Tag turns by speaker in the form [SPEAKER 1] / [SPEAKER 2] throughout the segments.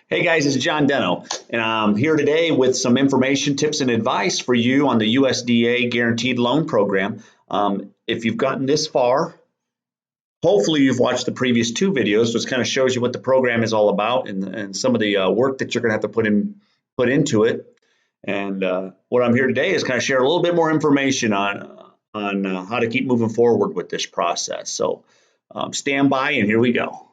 [SPEAKER 1] Hey guys, it's John Deno, and I'm here today with some information, tips, and advice for you on the USDA Guaranteed Loan Program. If you've gotten this far, hopefully you've watched the previous two videos, which kind of shows you what the program is all about and some of the work that you're going to have to put into it. And what I'm here today is kind of share a little bit more information on how to keep moving forward with this process. So stand by, and here we go.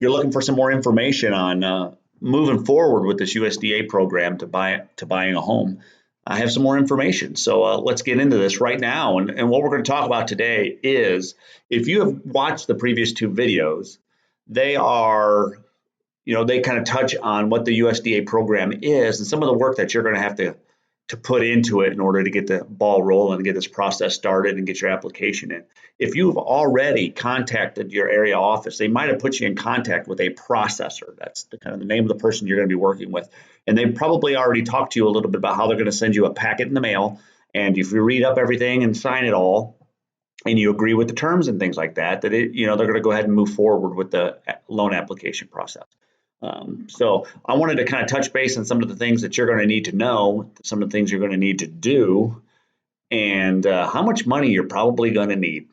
[SPEAKER 1] You're looking for some more information on moving forward with this USDA program to buying a home, I have some more information. So let's get into this right now. And what we're going to talk about today is, if you have watched the previous two videos, they are, they kind of touch on what the USDA program is and some of the work that you're going to have to put into it in order to get the ball rolling and get this process started and get your application in. If you've already contacted your area office, they might have put you in contact with a processor. That's the name of the person you're going to be working with. And they probably already talked to you a little bit about how they're going to send you a packet in the mail. And if you read up everything and sign it all, and you agree with the terms and things like that, they're going to go ahead and move forward with the loan application process. So I wanted to kind of touch base on some of the things that you're going to need to know, some of the things you're going to need to do, and how much money you're probably going to need.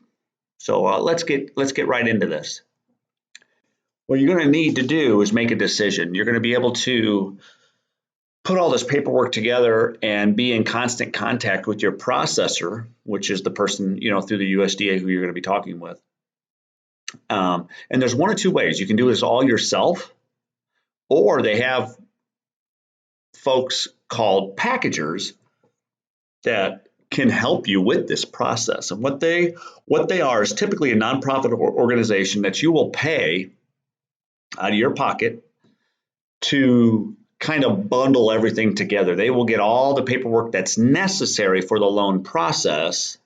[SPEAKER 1] So let's get right into this. What you're going to need to do is make a decision. You're going to be able to put all this paperwork together and be in constant contact with your processor, which is the person, through the USDA who you're going to be talking with. And there's one or two ways. You can do this all yourself, or they have folks called packagers that can help you with this process. And what they are is typically a nonprofit organization that you will pay out of your pocket to kind of bundle everything together. They will get all the paperwork that's necessary for the loan process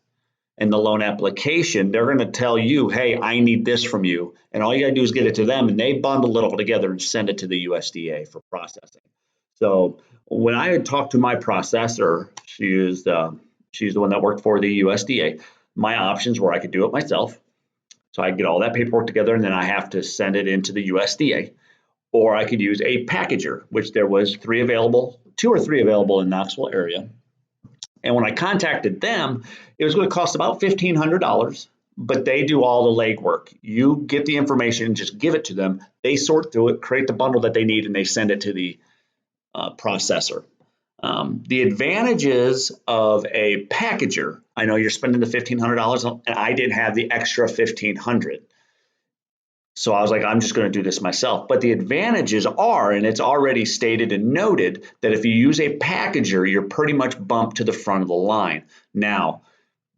[SPEAKER 1] and the loan application. They're going to tell you, hey, I need this from you. And all you got to do is get it to them, and they bundle it all together and send it to the USDA for processing. So when I had talked to my processor, she's the one that worked for the USDA, my options were I could do it myself. So I get all that paperwork together, and then I have to send it into the USDA. Or I could use a packager, which there was two or three available in Knoxville area. And when I contacted them, it was going to cost about $1,500, but they do all the legwork. You get the information, just give it to them. They sort through it, create the bundle that they need, and they send it to the processor. The advantages of a packager, I know you're spending the $1,500, and I didn't have the extra $1,500. So I was like, I'm just going to do this myself. But the advantages are, and it's already stated and noted, that if you use a packager, you're pretty much bumped to the front of the line. Now,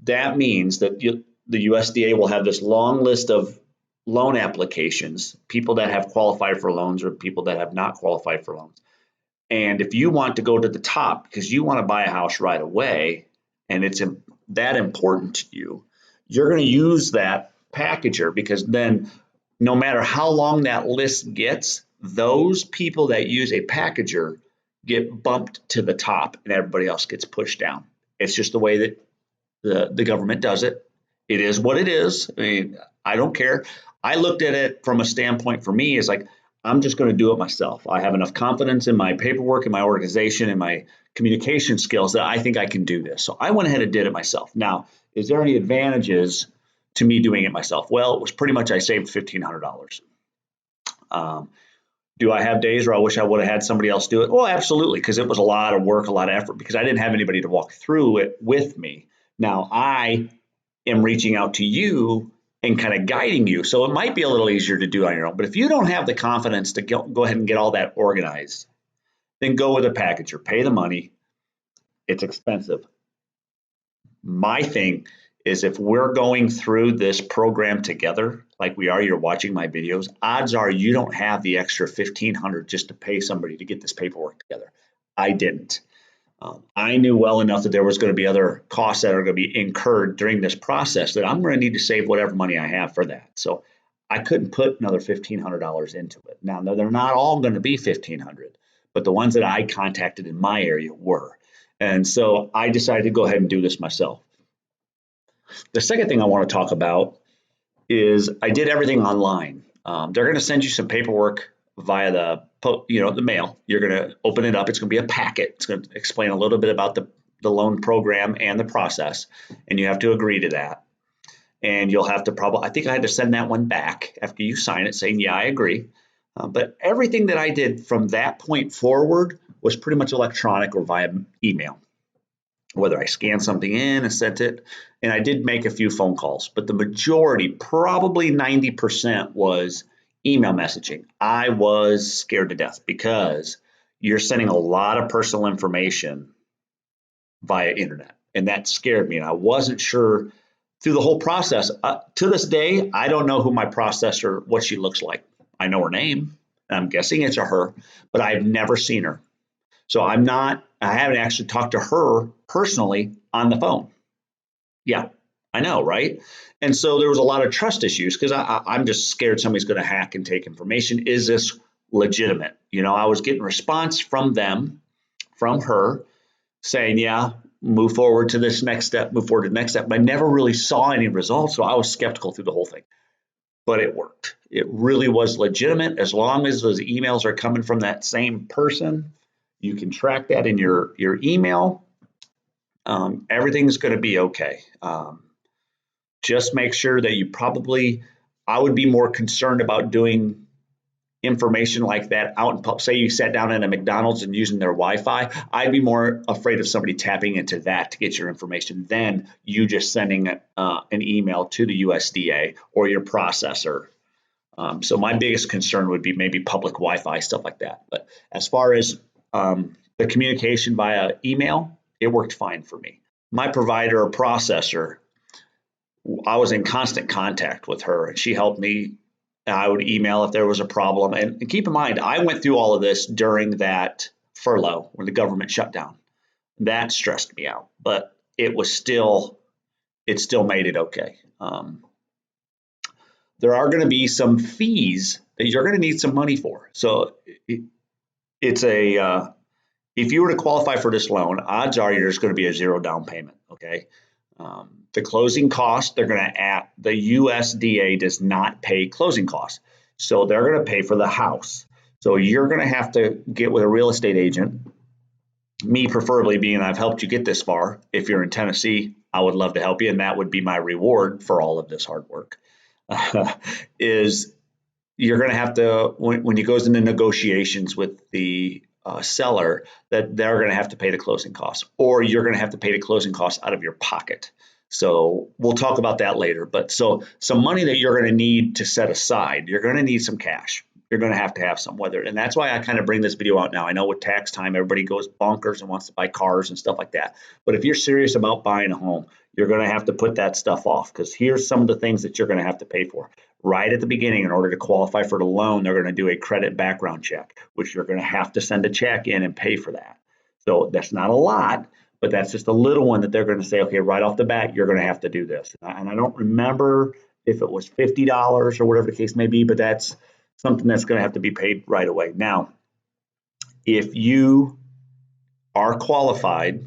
[SPEAKER 1] that means that the USDA will have this long list of loan applications, people that have qualified for loans or people that have not qualified for loans. And if you want to go to the top because you want to buy a house right away, and it's that important to you, you're going to use that packager, because then no matter how long that list gets, those people that use a packager get bumped to the top and everybody else gets pushed down. It's just the way that the government does it. It is what it is. I mean, I don't care. I looked at it from a standpoint, for me, is like, I'm just going to do it myself. I have enough confidence in my paperwork and my organization and my communication skills that I think I can do this. So I went ahead and did it myself. Now, is there any advantages to me doing it myself? Well, it was pretty much I saved $1,500. Do I have days where I wish I would have had somebody else do it? Well, absolutely, because it was a lot of work, a lot of effort, because I didn't have anybody to walk through it with me. Now I am reaching out to you and kind of guiding you. So it might be a little easier to do on your own. But if you don't have the confidence to go ahead and get all that organized, then go with a packager. Pay the money. It's expensive. My thing is, if we're going through this program together, like we are, you're watching my videos, odds are you don't have the extra $1,500 just to pay somebody to get this paperwork together. I didn't. I knew well enough that there was going to be other costs that are going to be incurred during this process that I'm going to need to save whatever money I have for that. So I couldn't put another $1,500 into it. Now, they're not all going to be 1,500, but the ones that I contacted in my area were. And so I decided to go ahead and do this myself. The second thing I want to talk about is I did everything online. They're going to send you some paperwork via the mail. You're going to open it up. It's going to be a packet. It's going to explain a little bit about the loan program and the process, and you have to agree to that. And you'll have to I think I had to send that one back after you sign it saying, yeah, I agree. But everything that I did from that point forward was pretty much electronic or via email, whether I scanned something in and sent it. And I did make a few phone calls, but the majority, probably 90%, was email messaging. I was scared to death because you're sending a lot of personal information via internet. And that scared me. And I wasn't sure through the whole process. To this day, I don't know who my processor, what she looks like. I know her name, and I'm guessing it's a her, but I've never seen her. So I haven't actually talked to her personally on the phone. Yeah, I know, right? And so there was a lot of trust issues because I'm just scared somebody's going to hack and take information. Is this legitimate? I was getting response from them, from her, saying, yeah, move forward to this next step, move forward to the next step. But I never really saw any results, so I was skeptical through the whole thing. But it worked. It really was legitimate. As long as those emails are coming from that same person, you can track that in your email. Everything's going to be okay. Just make sure that I would be more concerned about doing information like that out in public. Say you sat down at a McDonald's and using their Wi-Fi, I'd be more afraid of somebody tapping into that to get your information than you just sending an email to the USDA or your processor. So my biggest concern would be maybe public Wi-Fi, stuff like that. But as far as the communication via email, it worked fine for me. My provider or processor, I was in constant contact with her, and she helped me. I would email if there was a problem. And keep in mind, I went through all of this during that furlough when the government shut down. That stressed me out, but it still made it okay. There are going to be some fees that you're going to need some money for. So if you were to qualify for this loan, odds are there's going to be a zero down payment. Okay. The closing costs, the USDA does not pay closing costs. So they're going to pay for the house. So you're going to have to get with a real estate agent. Me preferably, being I've helped you get this far. If you're in Tennessee, I would love to help you. And that would be my reward for all of this hard work. Is you're going to have to, when you goes into negotiations with the seller, that they're going to have to pay the closing costs, or you're going to have to pay the closing costs out of your pocket. So we'll talk about that later. But so some money that you're going to need to set aside, you're going to need some cash. You're going to have some, and that's why I kind of bring this video out now. I know with tax time, everybody goes bonkers and wants to buy cars and stuff like that. But if you're serious about buying a home, you're going to have to put that stuff off, because here's some of the things that you're going to have to pay for. Right at the beginning, in order to qualify for the loan, they're going to do a credit background check, which you're going to have to send a check in and pay for that. So that's not a lot, but that's just a little one that they're going to say, okay, right off the bat, you're going to have to do this. And I don't remember if it was $50 or whatever the case may be, but that's something that's going to have to be paid right away. Now, if you are qualified,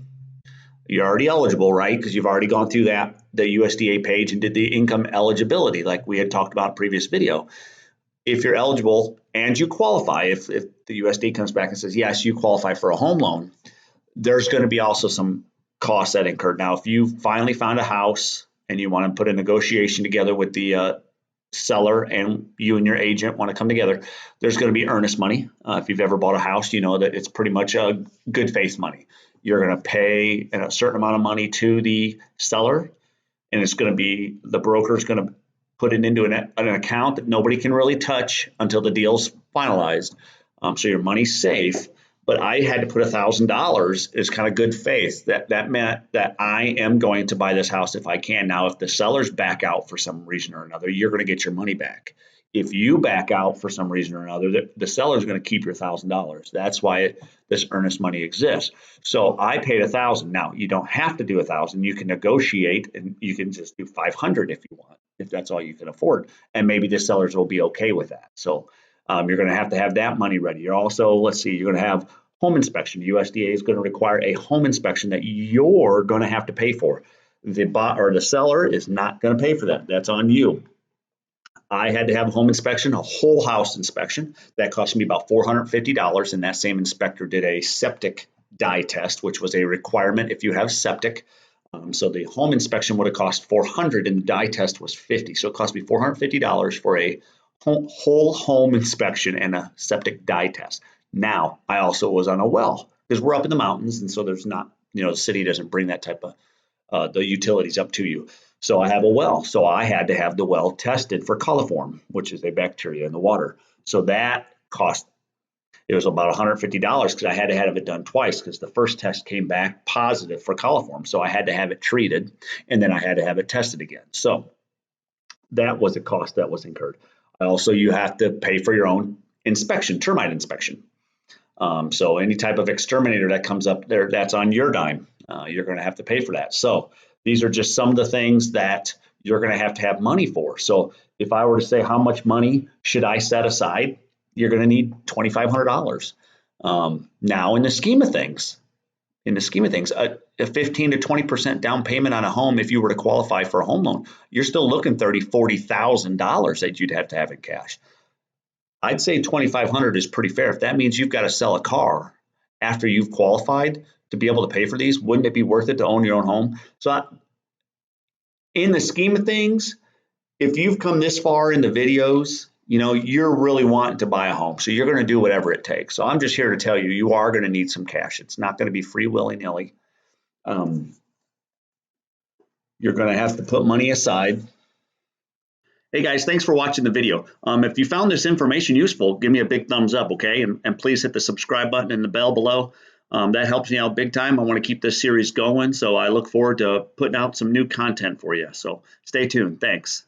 [SPEAKER 1] you're already eligible, right? Because you've already gone through the USDA page and did the income eligibility like we had talked about in a previous video. If you're eligible and you qualify, if the USDA comes back and says, yes, you qualify for a home loan, there's going to be also some costs that incurred. Now, if you finally found a house and you want to put a negotiation together with the seller, and you and your agent want to come together, there's going to be earnest money. If you've ever bought a house, you know that it's pretty much a good faith money. You're going to pay a certain amount of money to the seller, and it's going to be, the broker is going to put it into an account that nobody can really touch until the deal's finalized. So your money's safe. But I had to put $1,000 as kind of good faith. That meant that I am going to buy this house if I can. Now, if the sellers back out for some reason or another, you're going to get your money back. If you back out for some reason or another, the seller is going to keep your $1,000. That's why this earnest money exists. So I paid $1,000. Now, you don't have to do $1,000. You can negotiate, and you can just do $500 if you want. if that's all you can afford. And maybe the sellers will be okay with that. So you're going to have that money ready. You're also, let's see, you're going to have home inspection. USDA is going to require a home inspection that you're going to have to pay for. The seller is not going to pay for that. That's on you. I had to have a home inspection, a whole house inspection. That cost me about $450. And that same inspector did a septic dye test, which was a requirement if you have septic. So the home inspection would have cost $400 and the dye test was $50. So it cost me $450 for a whole home inspection and a septic dye test. Now, I also was on a well because we're up in the mountains. And so there's not, the city doesn't bring that type of the utilities up to you. So I have a well. So I had to have the well tested for coliform, which is a bacteria in the water. So that cost, it was about $150 because I had to have it done twice because the first test came back positive for coliform. So I had to have it treated and then I had to have it tested again. So that was a cost that was incurred. Also, you have to pay for your own inspection, termite inspection. So any type of exterminator that comes up there, that's on your dime. You're going to have to pay for that. So these are just some of the things that you're going to have money for. So if I were to say how much money should I set aside, you're going to need $2,500. Now, in the scheme of things, a 15 to 20% down payment on a home, if you were to qualify for a home loan, you're still looking $30,000, $40,000 that you'd have to have in cash. I'd say $2,500 is pretty fair. If that means you've got to sell a car after you've qualified to be able to pay for these, wouldn't it be worth it to own your own home? So in the scheme of things, if you've come this far in the videos, you're really wanting to buy a home. So you're going to do whatever it takes. So I'm just here to tell you, you are going to need some cash. It's not going to be free willy-nilly. You're going to have to put money aside. Hey guys, thanks for watching the video. If you found this information useful, give me a big thumbs up, okay? And please hit the subscribe button and the bell below. That helps me out big time. I want to keep this series going, so I look forward to putting out some new content for you. So stay tuned. Thanks.